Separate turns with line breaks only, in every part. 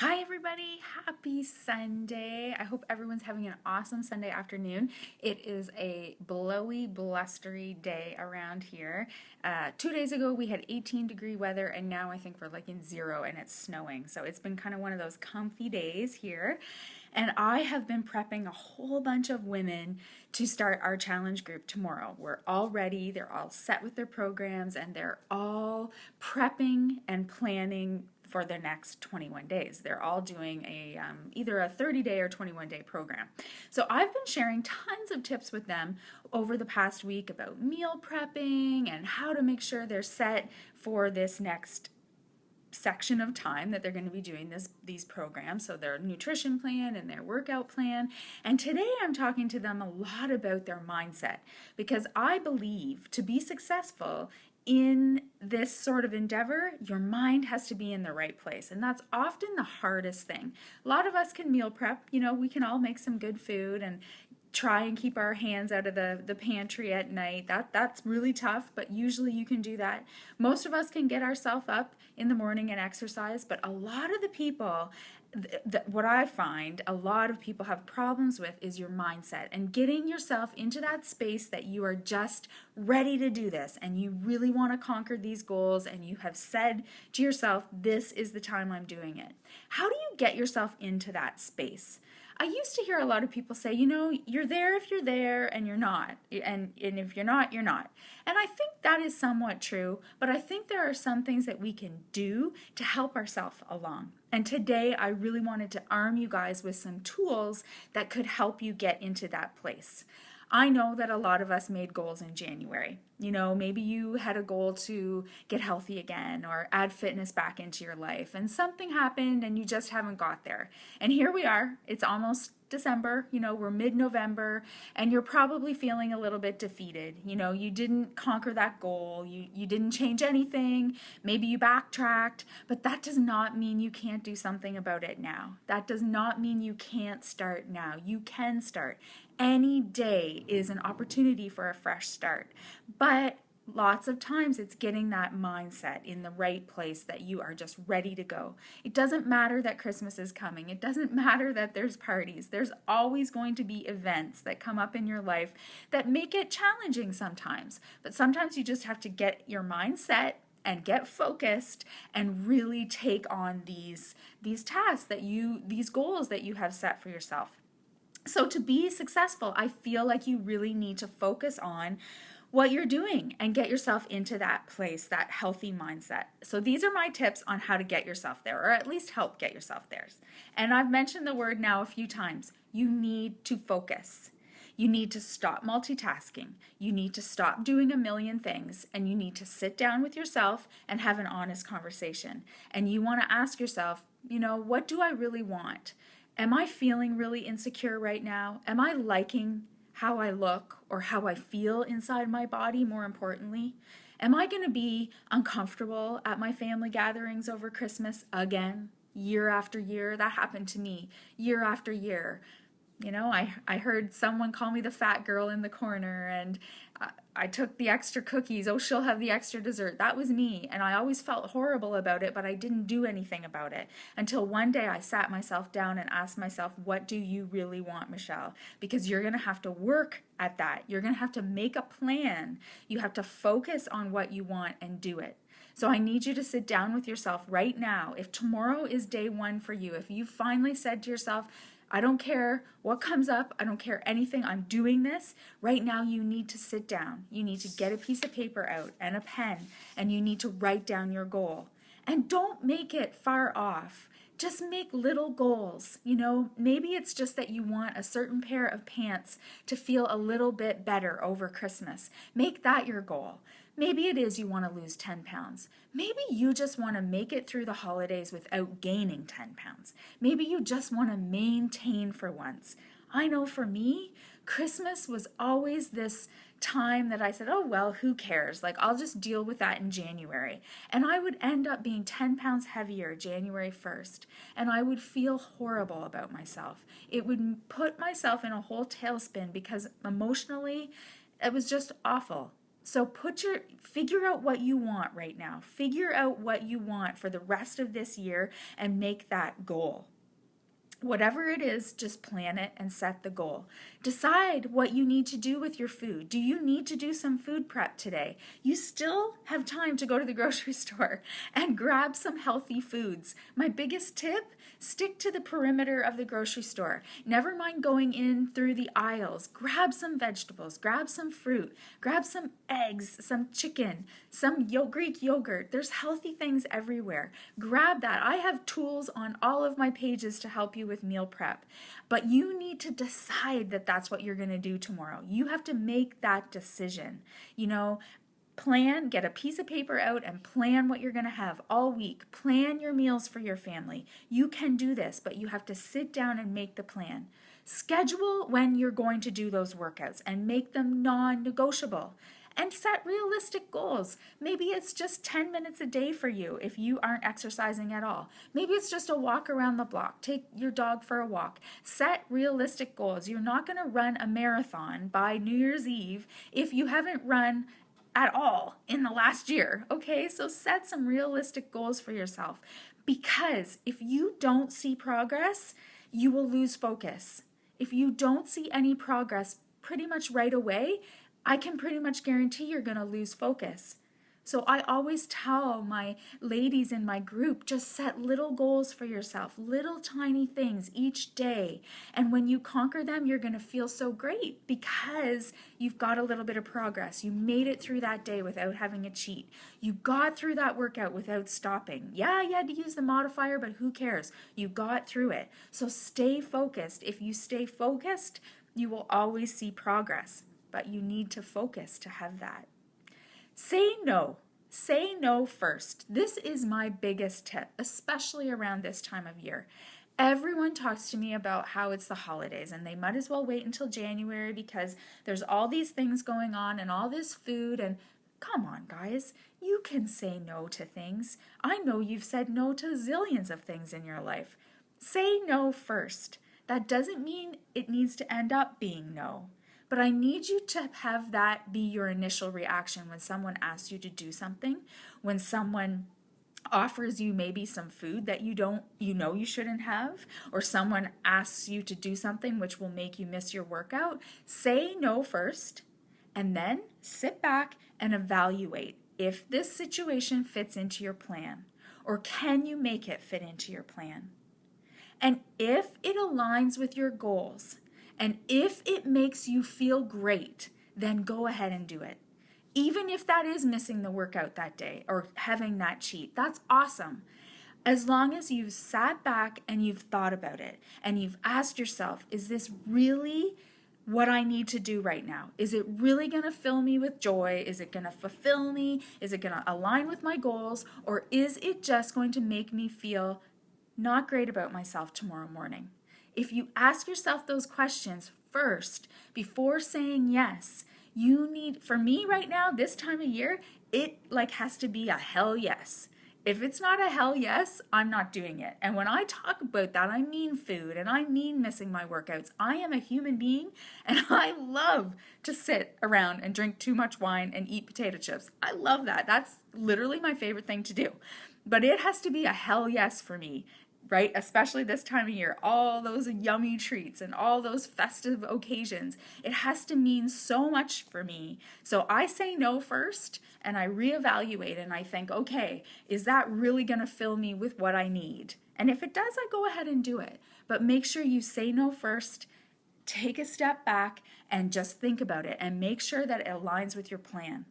Hi, everybody. Happy Sunday. I hope everyone's having an awesome Sunday afternoon. It is a blowy, blustery day around here. 2 days ago, we had 18-degree weather, and now I think we're like in zero and it's snowing. So it's been kind of one of those comfy days here. And I have been prepping a whole bunch of women to start our challenge group tomorrow. We're all ready, they're all set with their programs, and they're all prepping and planning for the next 21 days. They're all doing either a 30-day or 21-day program. So I've been sharing tons of tips with them over the past week about meal prepping and how to make sure they're set for this next section of time that they're going to be doing these programs, so their nutrition plan and their workout plan. And today I'm talking to them a lot about their mindset, because I believe to be successful in this sort of endeavor, your mind has to be in the right place. And that's often the hardest thing. A lot of us can meal prep, we can all make some good food and try and keep our hands out of the pantry at night. That's really tough, but usually you can do that. Most of us can get ourselves up in the morning and exercise, but a lot of the people, what I find a lot of people have problems with is your mindset and getting yourself into that space that you are just ready to do this and you really want to conquer these goals and you have said to yourself, this is the time I'm doing it. How do you get yourself into that space? I used to hear a lot of people say, you're there if you're there and you're not. And if you're not, you're not. And I think that is somewhat true, but I think there are some things that we can do to help ourselves along. And today I really wanted to arm you guys with some tools that could help you get into that place. I know that a lot of us made goals in January. Maybe you had a goal to get healthy again or add fitness back into your life, and something happened and you just haven't got there. And here we are. It's almost December, we're mid-November, and you're probably feeling a little bit defeated. You didn't conquer that goal, you didn't change anything, maybe you backtracked, but that does not mean you can't do something about it now. That does not mean you can't start now. You can start. Any day is an opportunity for a fresh start, but lots of times it's getting that mindset in the right place that you are just ready to go. It doesn't matter that Christmas is coming. It doesn't matter that there's parties. There's always going to be events that come up in your life that make it challenging sometimes. But sometimes you just have to get your mindset and get focused and really take on these tasks these goals that you have set for yourself. So to be successful, I feel like you really need to focus on what you're doing and get yourself into that place, that healthy mindset. So these are my tips on how to get yourself there, or at least help get yourself there. And I've mentioned the word now a few times. You need to focus. You need to stop multitasking. You need to stop doing a million things, and you need to sit down with yourself and have an honest conversation. And you want to ask yourself, what do I really want? Am I feeling really insecure right now? Am I liking how I look or how I feel inside my body, more importantly? Am I going to be uncomfortable at my family gatherings over Christmas again, year after year? That happened to me year after year. I heard someone call me the fat girl in the corner, and I took the extra cookies. Oh, she'll have the extra dessert. That was me, and I always felt horrible about it, but I didn't do anything about it until one day I sat myself down and asked myself, what do you really want, Michelle? Because you're going to have to work at that. You're going to have to make a plan. You have to focus on what you want and do it. So I need you to sit down with yourself right now. If tomorrow is day one for you, if you finally said to yourself, I don't care what comes up. I don't care anything. I'm doing this. Right now, you need to sit down. You need to get a piece of paper out and a pen, and you need to write down your goal. And don't make it far off. Just make little goals. Maybe it's just that you want a certain pair of pants to feel a little bit better over Christmas. Make that your goal. Maybe it is you want to lose 10 pounds. Maybe you just want to make it through the holidays without gaining 10 pounds. Maybe you just want to maintain for once. I know for me, Christmas was always this time that I said, oh, well, who cares? I'll just deal with that in January. And I would end up being 10 pounds heavier January 1st. And I would feel horrible about myself. It would put myself in a whole tailspin because emotionally, it was just awful. So figure out what you want right now. Figure out what you want for the rest of this year and make that goal. Whatever it is, just plan it and set the goal. Decide what you need to do with your food. Do you need to do some food prep today? You still have time to go to the grocery store and grab some healthy foods. My biggest tip, stick to the perimeter of the grocery store. Never mind going in through the aisles. Grab some vegetables, grab some fruit, grab some eggs, some chicken, some Greek yogurt. There's healthy things everywhere. Grab that. I have tools on all of my pages to help you with meal prep, but you need to decide that that's what you're going to do tomorrow. You have to make that decision. Get a piece of paper out and plan what you're going to have all week. Plan your meals for your family. You can do this, but you have to sit down and make the plan. Schedule when you're going to do those workouts and make them non-negotiable. And set realistic goals. Maybe it's just 10 minutes a day for you if you aren't exercising at all. Maybe it's just a walk around the block. Take your dog for a walk. Set realistic goals. You're not going to run a marathon by New Year's Eve if you haven't run at all in the last year. Okay, so set some realistic goals for yourself, because if you don't see progress, you will lose focus. If you don't see any progress pretty much right away, I can pretty much guarantee you're going to lose focus. So I always tell my ladies in my group, just set little goals for yourself, little tiny things each day. And when you conquer them, you're going to feel so great because you've got a little bit of progress. You made it through that day without having a cheat. You got through that workout without stopping. Yeah, you had to use the modifier, but who cares? You got through it. So stay focused. If you stay focused, you will always see progress. But you need to focus to have that. Say no. Say no first. This is my biggest tip, especially around this time of year. Everyone talks to me about how it's the holidays and they might as well wait until January because there's all these things going on and all this food. And come on, guys, you can say no to things. I know you've said no to zillions of things in your life. Say no first. That doesn't mean it needs to end up being no. But I need you to have that be your initial reaction when someone asks you to do something, when someone offers you maybe some food that you shouldn't have, or someone asks you to do something which will make you miss your workout. Say no first, and then sit back and evaluate if this situation fits into your plan, or can you make it fit into your plan? And if it aligns with your goals, and if it makes you feel great, then go ahead and do it. Even if that is missing the workout that day or having that cheat, that's awesome. As long as you've sat back and you've thought about it and you've asked yourself, is this really what I need to do right now? Is it really going to fill me with joy? Is it going to fulfill me? Is it going to align with my goals? Or is it just going to make me feel not great about myself tomorrow morning? If you ask yourself those questions first before saying yes, for me right now, this time of year, it has to be a hell yes. If it's not a hell yes, I'm not doing it. And when I talk about that, I mean food and I mean missing my workouts. I am a human being and I love to sit around and drink too much wine and eat potato chips. I love that. That's literally my favorite thing to do. But it has to be a hell yes for me. Right? Especially this time of year, all those yummy treats and all those festive occasions. It has to mean so much for me. So I say no first and I reevaluate and I think, okay, is that really going to fill me with what I need? And if it does, I go ahead and do it. But make sure you say no first, take a step back and just think about it and make sure that it aligns with your plan.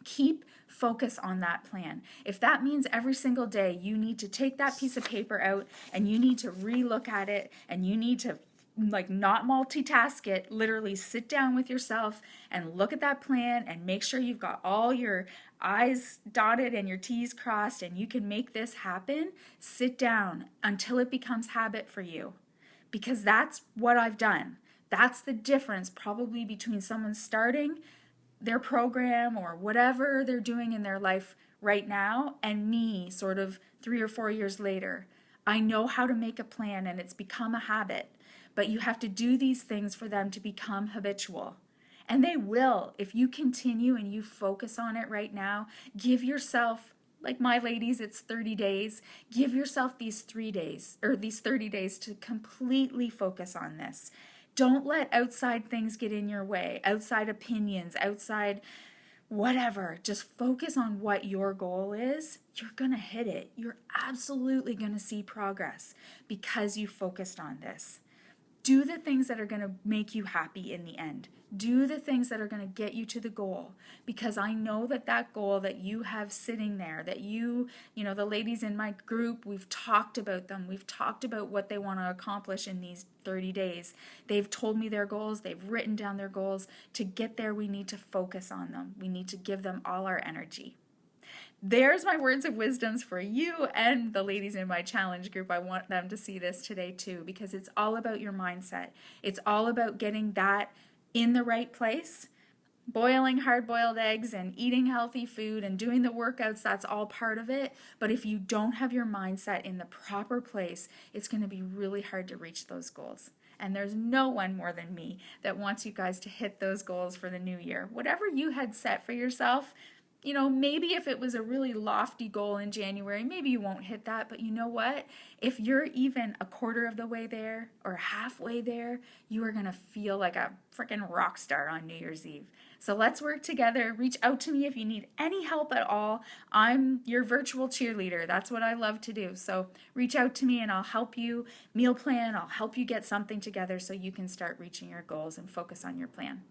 Keep focus on that plan. If that means every single day you need to take that piece of paper out and you need to re-look at it and you need to not multitask it, literally sit down with yourself and look at that plan and make sure you've got all your I's dotted and your T's crossed and you can make this happen, sit down until it becomes habit for you. Because that's what I've done. That's the difference probably between someone starting their program or whatever they're doing in their life right now and me sort of 3 or 4 years later. I know how to make a plan and it's become a habit, but you have to do these things for them to become habitual. And they will. If you continue and you focus on it right now, give yourself, like my ladies, it's 30 days. Give yourself these 3 days or these 30 days to completely focus on this. Don't let outside things get in your way, outside opinions, outside whatever. Just focus on what your goal is. You're going to hit it. You're absolutely going to see progress because you focused on this. Do the things that are going to make you happy in the end. Do the things that are going to get you to the goal, because I know that that goal that you have sitting there, that the ladies in my group, we've talked about them. We've talked about what they want to accomplish in these 30 days. They've told me their goals. They've written down their goals. To get there, we need to focus on them. We need to give them all our energy. There's my words of wisdoms for you and the ladies in my challenge group. I want them to see this today too, because it's all about your mindset. It's all about getting that in the right place. Boiling hard-boiled eggs and eating healthy food and doing the workouts, that's all part of it. But if you don't have your mindset in the proper place, it's going to be really hard to reach those goals. And there's no one more than me that wants you guys to hit those goals for the new year. Whatever you had set for yourself, maybe if it was a really lofty goal in January, maybe you won't hit that. But you know what? If you're even a quarter of the way there or halfway there, you are going to feel like a freaking rock star on New Year's Eve. So let's work together. Reach out to me if you need any help at all. I'm your virtual cheerleader. That's what I love to do. So reach out to me and I'll help you meal plan. I'll help you get something together so you can start reaching your goals and focus on your plan.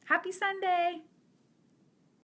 Happy Sunday!